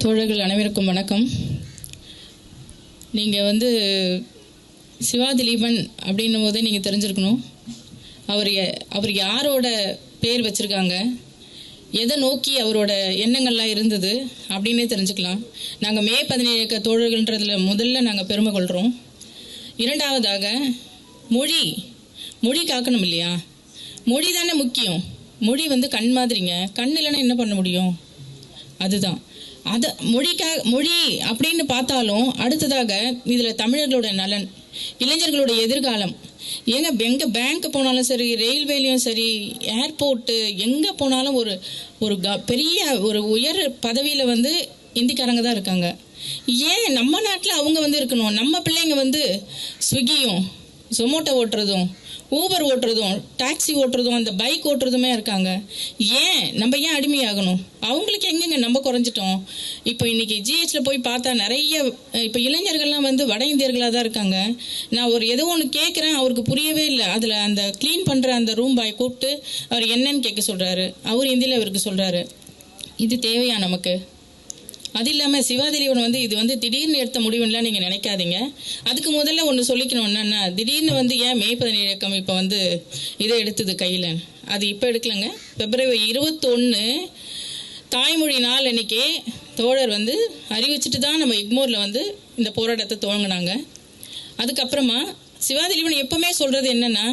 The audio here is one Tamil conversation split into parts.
தோழர்கள் அனைவருக்கும் வணக்கம். நீங்கள் சிவா திலீபன் அப்படின்னும் போதே நீங்கள் தெரிஞ்சிருக்கணும் அவர் யாரோட பேர் வச்சுருக்காங்க, எதை நோக்கி அவரோட எண்ணங்கள்லாம் இருந்தது அப்படின்னே தெரிஞ்சுக்கலாம். நாங்கள் மே 17 இயக்க தோழர்கள்ன்றதில் முதல்ல நாங்கள் பெருமை கொள்கிறோம். இரண்டாவதாக மொழி காக்கணும் இல்லையா? மொழி தானே முக்கியம். மொழி கண் மாதிரிங்க. கண் இல்லைன்னா என்ன பண்ண முடியும்? அதுதான் அதை மொழி அப்படின்னு பார்த்தாலும் அடுத்ததாக இதில் தமிழர்களோட நலன், இளைஞர்களுடைய எதிர்காலம். எங்கே பேங்க் போனாலும் சரி, ரயில்வேலையும் சரி, ஏர்போர்ட்டு எங்கே போனாலும் ஒரு பெரிய ஒரு உயர் பதவியில் இந்திக்காரங்க தான் இருக்காங்க. ஏன் நம்ம நாட்டில் அவங்க இருக்கணும்? நம்ம பிள்ளைங்க ஸ்விக்கியும் ஜொமோட்டோ ஓட்டுறதும் ஊபர் ஓட்டுறதும் டாக்ஸி ஓட்டுறதும் அந்த பைக் ஓட்டுறதுமே இருக்காங்க. நம்ம ஏன் அடிமையாகணும்? அவங்களுக்கு எங்கெங்க நம்ம குறைஞ்சிட்டோம்? இப்போ இன்றைக்கி ஜிஹெச்சில் போய் பார்த்தா நிறைய இப்போ இளைஞர்கள்லாம் வட இந்தியர்களாக தான் இருக்காங்க. நான் ஏதோ ஒன்று கேட்குறேன், அவருக்கு புரியவே இல்லை. அதில் அந்த க்ளீன் பண்ணுற அந்த ரூம் பாய் கூப்பிட்டு அவர் என்னன்னு கேட்க சொல்கிறாரு. அவர் ஹிந்தியில் அவருக்கு சொல்கிறாரு. இது தேவையா நமக்கு? அது இல்லாமல் சிவா திலீபன் இது திடீர்னு எடுத்த முடிவுலாம் நீங்கள் நினைக்காதீங்க. அதுக்கு முதல்ல ஒன்று சொல்லிக்கணும். என்னென்னா, திடீர்னு ஏன் மே 17 இயக்கம் இப்போ இதை எடுத்தது கையில்? அது இப்போ எடுக்கலைங்க. பிப்ரவரி 21 தாய்மொழி நாள் அன்றைக்கி தோழர் அறிவிச்சிட்டு தான் நம்ம எக்மோரில் இந்த போராட்டத்தை துவங்கினாங்க. அதுக்கப்புறமா சிவா திலீபன் எப்பவுமே சொல்கிறது என்னென்னா,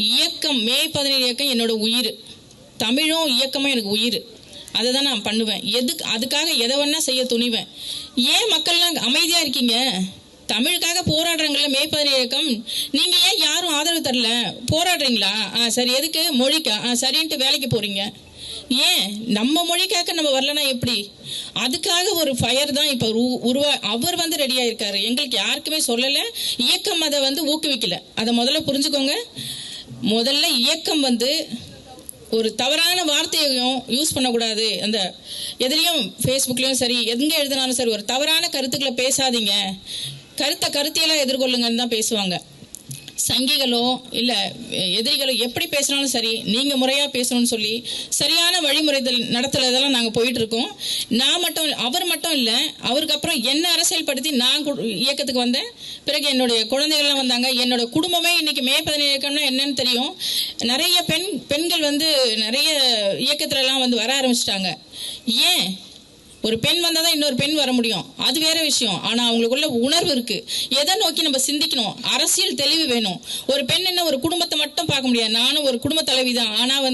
இயக்கம் மே 17 இயக்கம் என்னோட உயிர், தமிழும் இயக்கமும் எனக்கு உயிர். அதை தான் நான் பண்ணுவேன். அதுக்காக எதை வேணா செய்ய துணிவேன். ஏன் மக்கள்லாம் அமைதியாக இருக்கீங்க? தமிழுக்காக போராடுறாங்கல்ல மே 17 இயக்கம், நீங்கள் ஏன் யாரும் ஆதரவு தரல? போராடுறீங்களா? சரி, எதுக்கு? மொழிக்கா? சரின்ட்டு வேலைக்கு போகிறீங்க. ஏன் நம்ம மொழிக்காக நம்ம வரலன்னா எப்படி? அதுக்காக ஒரு ஃபயர் தான் இப்போ அவர் ரெடியாக இருக்காரு. எங்களுக்கு யாருக்குமே சொல்லலை. இயக்கம் அதை ஊக்குவிக்கலை. அதை முதல்ல புரிஞ்சுக்கோங்க. முதல்ல இயக்கம் ஒரு தவறான வார்த்தையையும் யூஸ் பண்ணக்கூடாது. அந்த எதுலேயும் ஃபேஸ்புக்லேயும் சரி, எங்கே எழுதினாலும் சரி, ஒரு தவறான கருத்துக்களை பேசாதீங்க, கருத்தியெல்லாம் எதிர்கொள்ளுங்கன்னு தான் பேசுவாங்க. சங்கிகளோ இல்லை எதிரிகளோ எப்படி பேசினாலும் சரி, நீங்கள் முறையாக பேசணும்னு சொல்லி சரியான வழிமுறைகள் நடத்துறதெல்லாம் நாங்கள் போயிட்டுருக்கோம். அவர் மட்டும் இல்லை, அவருக்கு அப்புறம் என்ன அரசியல் படுத்தி நான் இயக்கத்துக்கு வந்தேன். பிறகு என்னுடைய குழந்தைகள்லாம் வந்தாங்க. என்னோட குடும்பமே இன்றைக்கி மே 17 இயக்கம்னா என்னன்னு தெரியும். நிறைய பெண்கள் நிறைய இயக்கத்துலலாம் வர ஆரம்பிச்சிட்டாங்க. ஏன்? ஒரு பெண் வந்தால் தான் இன்னொரு பெண் வர முடியும், அது வேற விஷயம். ஆனால் அவங்களுக்குள்ள உணர்வு இருக்குது. எதை நோக்கி நம்ம சிந்திக்கணும்? அரசியல் தெளிவு வேணும். ஒரு பெண் என்ன ஒரு குடும்பத்தை மட்டும் பார்க்க முடியாது. நானும் ஒரு குடும்ப தலைவி தான். ஆனால்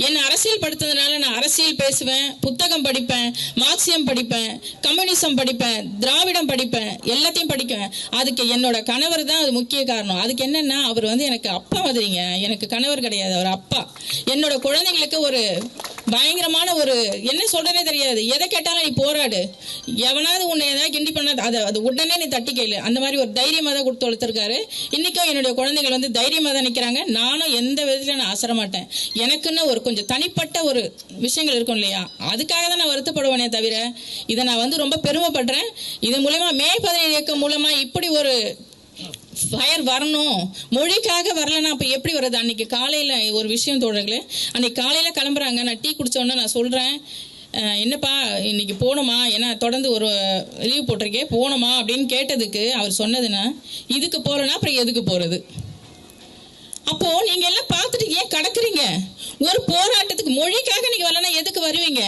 என்னை அரசியல் படுத்துறதுனால நான் அரசியல் பேசுவேன், புத்தகம் படிப்பேன், மார்க்சியம் படிப்பேன், கம்யூனிசம் படிப்பேன், திராவிடம் படிப்பேன், எல்லாத்தையும் படிப்பேன். அதுக்கு என்னோட கணவர் தான் அது முக்கிய காரணம். அதுக்கு என்னென்னா, அவர் எனக்கு அப்பா மாதிரிங்க. எனக்கு கணவர் கிடையாது, அவர் அப்பா. என்னோட குழந்தைங்களுக்கு ஒரு பயங்கரமான என்ன சொல்றதே தெரியாது. எதை கேட்டாலும் நீ போராடு, எவனாவது உன்னை ஏதாவது கிண்டி பண்ணாது அது உடனே நீ தட்டி கேளு. அந்த மாதிரி ஒரு தைரியமாக தான் கொடுத்து வளர்த்துருக்காரு. இன்னைக்கும் என்னுடைய குழந்தைகள் தைரியமாக தான் நிற்கிறாங்க. நானும் எந்த விதத்துல நான் அசர மாட்டேன். எனக்குன்னு ஒரு கொஞ்சம் தனிப்பட்ட ஒரு விஷயங்கள் இருக்கும் இல்லையா, அதுக்காக தான் நான் வருத்தப்படுவேனே தவிர இதை நான் ரொம்ப பெருமைப்படுறேன். இது மூலமா மே 17 இயக்கம் மூலமா இப்படி ஒரு ஃபயர் வரணும். மொழிக்காக வரலன்னா அப்போ எப்படி வருது? அன்றைக்கி காலையில் ஒரு விஷயம் தோழர்களே, அன்றைக்கி காலையில் கிளம்புறாங்க. நான் டீ குடித்தோன்னே நான் சொல்கிறேன், என்னப்பா இன்றைக்கி போகணுமா? ஏன்னா தொடர்ந்து ஒரு லீவ் போட்டிருக்கேன், போகணுமா அப்படின்னு கேட்டதுக்கு அவர் சொன்னதுன்னா, இதுக்கு போகிறேன்னா அப்புறம் எதுக்கு போகிறது? அப்போது நீங்கள் எல்லாம் பார்த்துட்டு ஏன் கிடக்குறீங்க? ஒரு போராட்டத்துக்கு மொழிக்காக நீங்கள் வரலன்னா எதுக்கு வருவீங்க?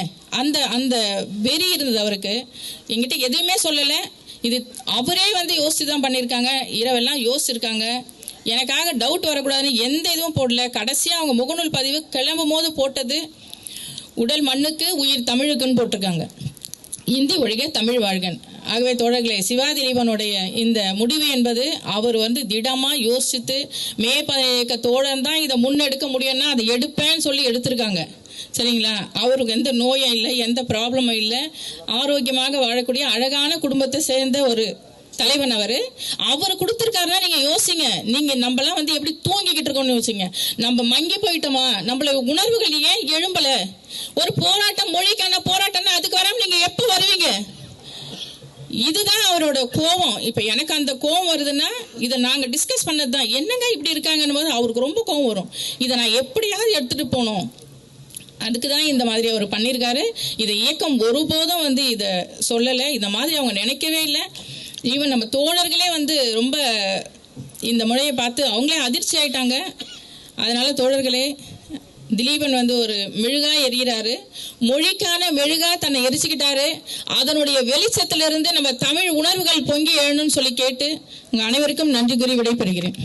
அந்த வெறி இருந்தது அவருக்கு. என்கிட்ட எதுவுமே சொல்லலை. இது அவரே யோசிச்சு தான் பண்ணியிருக்காங்க. இரவெல்லாம் யோசிச்சிருக்காங்க. எனக்காக டவுட் வரக்கூடாதுன்னு எந்த இதுவும் போடல. கடைசியாக அவங்க முகநூல் பதிவு கிளம்பும் போது போட்டது, உடல் மண்ணுக்கு உயிர் தமிழுக்குன்னு போட்டிருக்காங்க. இந்தி ஒழிக தமிழ் வாழ்கன். ஆகவே தோழர்களே, சிவா திலீபனுடைய இந்த முடிவு என்பது அவர் திடமாக யோசித்து மே 17 இயக்க தோழன் தான் இதை முன்னெடுக்க முடியும்னா அதை எடுப்பேன்னு சொல்லி எடுத்திருக்காங்க. சரிங்களா? அவருக்கு எந்த நோயும் இல்லை, எந்த ப்ராப்ளமும் இல்லை, ஆரோக்கியமாக வாழக்கூடிய அழகான குடும்பத்தை சேர்ந்த ஒரு தலைவன் அவர் கொடுத்துருக்காருன்னா நீங்கள் யோசிங்க. நீங்கள் நம்மளாம் எப்படி தூங்கிக்கிட்டு இருக்கோம்னு யோசிங்க. நம்ம மங்கி போயிட்டோமா? நம்மள உணர்வுகள் ஏன் எழும்பலை? ஒரு போராட்டம், மொழிக்கான போராட்டம்னா அதுக்கு வராமல் நீங்கள் எப்போ வருவீங்க? இதுதான் அவரோட கோபம். இப்போ எனக்கு அந்த கோபம் வருதுன்னா இதை நாங்கள் டிஸ்கஸ் பண்ணது தான். என்னங்க இப்படி இருக்காங்கன்னு போது அவருக்கு ரொம்ப கோபம் வரும். இதை நான் எப்படியாவது எடுத்துகிட்டு போகணும். அதுக்கு தான் இந்த மாதிரி அவர் பண்ணியிருக்காரு. இதை இயக்கம் ஒருபோதும் வந்து இதை சொல்லலை, இந்த மாதிரி அவங்க நினைக்கவே இல்லை. ஈவன் நம்ம தோழர்களே வந்து ரொம்ப இந்த முறையை பார்த்து அவங்களே அதிர்ச்சி ஆயிட்டாங்க. அதனால தோழர்களே, திலீபன் வந்து ஒரு மெழுகா எரிகிறாரு, மொழிக்கான மெழுகா தன்னை எரிச்சுக்கிட்டாரு. அதனுடைய வெளிச்சத்திலிருந்து நம்ம தமிழ் உணர்வுகள் பொங்கி எழணும்னு சொல்லி கேட்டு உங்கள் அனைவருக்கும் நன்றி கூறி விடைபெறுகிறேன்.